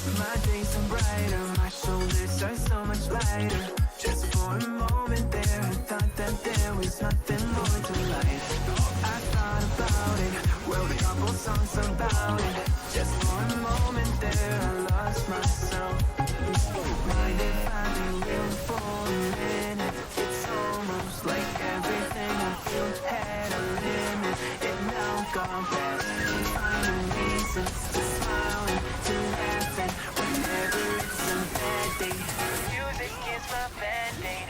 My days are brighter, my shoulders are so much lighter. Just for a moment there, I thought that there was nothing more to life. I thought about it, wrote a couple songs about it. Just for a moment there, I lost myself. Mind if I be real for a minute? It's almost like everything I feel had a limit. It now gone past. Finding reasons to smile and to laugh, and whenever it's a bad day, music is my band-aid.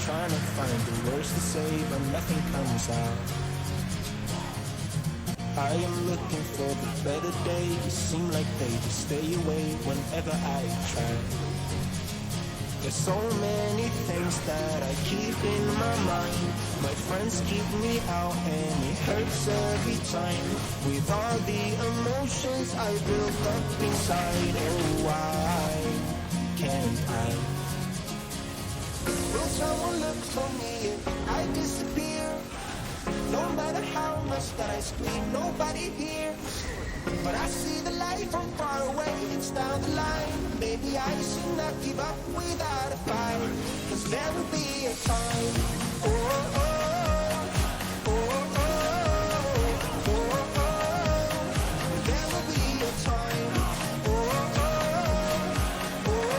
Trying to find the words to say, but nothing comes out. I am looking for the better days. Seem like they just stay away whenever I try. There's so many things that I keep in my mind. My friends keep me out and it hurts every time. With all the emotions I built up inside, oh why can't I? Will someone look for me if I disappear? No matter how much that I scream, nobody hears. But I see the light from far away, it's down the line. Maybe I should not give up without a fight. Cause there will be a time. Oh, oh, oh, oh, oh, oh, oh. There will be a time. Oh, oh, oh, oh,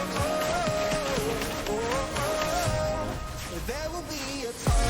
oh, oh. There will be a time.